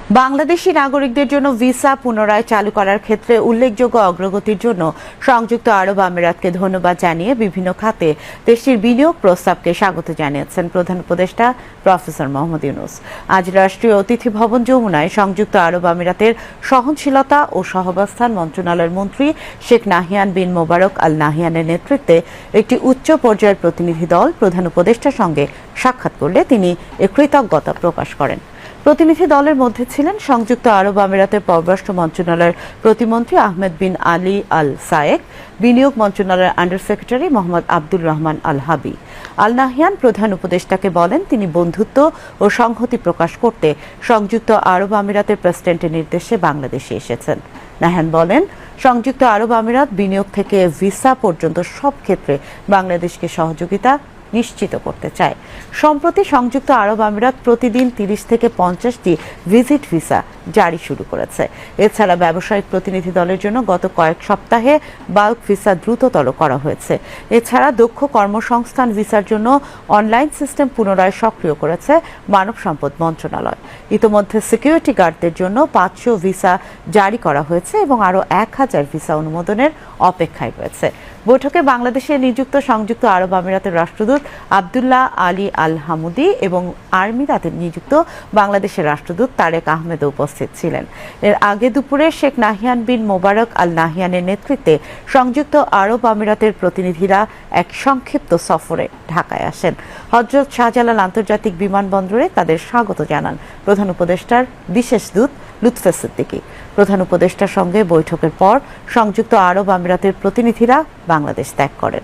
বাংলাদেশি নাগরিকদের জন্য ভিসা পুনরায় চালু করার ক্ষেত্রে উল্লেখযোগ্য অগ্রগতির জন্য সংযুক্ত আরব আমিরাতকে ধন্যবাদ জানিয়ে বিভিন্ন খাতে দেশটির বিনিয়োগ প্রস্তাবকে স্বাগত জানিয়েছেন প্রধান উপদেষ্টা প্রফেসর মোহাম্মদ ইউনূস। আজ রাষ্ট্রীয় অতিথি ভবন যমুনায় সংযুক্ত আরব আমিরাতের সহনশীলতা ও সহাবস্থান মন্ত্রণালয়ের মন্ত্রী শেখ নাহিয়ান বিন মোবারক আল নাহিয়ানের নেতৃত্বে একটি উচ্চ পর্যায়ের প্রতিনিধি দল প্রধান উপদেষ্টার সঙ্গে সাক্ষাৎ করলে তিনি এ কৃতজ্ঞতা প্রকাশ করেন। প্রতিনিধি দলের মধ্যে ছিলেন সংযুক্ত আরব আমিরাতের পররাষ্ট্র মন্ত্রণালয়ের প্রতিমন্ত্রী আহমেদ বিন আলী আল সায়েক, বিনিয়োগ মন্ত্রণালয়ের আন্ডার সেক্রেটারি মোহাম্মদ আব্দুর রহমান আল হাবি। আল নাহিয়ান প্রধান উপদেষ্টাকে বলেন তিনি বন্ধুত্ব ও সংহতি প্রকাশ করতে সংযুক্ত আরব আমিরাতের প্রেসিডেন্টের নির্দেশে বাংলাদেশে এসেছেন। নাহিয়ান বলেন সংযুক্ত আরব আমিরাত বিনিয়োগ থেকে ভিসা পর্যন্ত সব ক্ষেত্রে বাংলাদেশকে সহযোগিতা নিশ্চিত করতে চায়। সম্প্রতি সংযুক্ত আরব আমিরাত প্রতিদিন 30 থেকে 50টি ভিজিট ভিসা জারি শুরু করেছে। এছাড়া ব্যবসায়িক প্রতিনিধি দলের জন্য গত কয়েক সপ্তাহে বাল্ক ভিসা দ্রুততর করা হয়েছে। এছাড়া দক্ষ কর্মসংস্থান ভিসার জন্য অনলাইন সিস্টেম পুনরায় সক্রিয় করেছে মানব সম্পদ মন্ত্রণালয়। ইতোমধ্যে সিকিউরিটি গার্ডদের জন্য 500 ভিসা জারি করা হয়েছে এবং আরও 1000 ভিসা অনুমোদনের অপেক্ষায় রয়েছে। বৈঠকে বাংলাদেশে নিযুক্ত সংযুক্ত আরব আমিরাতের রাষ্ট্রদূত আব্দুল্লাহ আলী আল হামুদি এবং আমিরাতে নিযুক্ত বাংলাদেশের রাষ্ট্রদূত তারেক আহমেদ উপস্থিত ছিলেন। এর আগে দুপুরে শেখ নাহিয়ান বিন মোবারক আল নাহিয়ানের নেতৃত্বে সংযুক্ত আরব আমিরাতের প্রতিনিধিরা এক সংক্ষিপ্ত সফরে ঢাকায় আসেন। হযরত শাহজালাল আন্তর্জাতিক বিমানবন্দরে তাদের স্বাগত জানান প্রধান উপদেষ্টার বিশেষ দূত লুৎফে সিদ্দিকী। প্রধান উপদেষ্টার সঙ্গে বৈঠকের পর সংযুক্ত আরব আমিরাতের প্রতিনিধিরা বাংলাদেশ ত্যাগ করেন।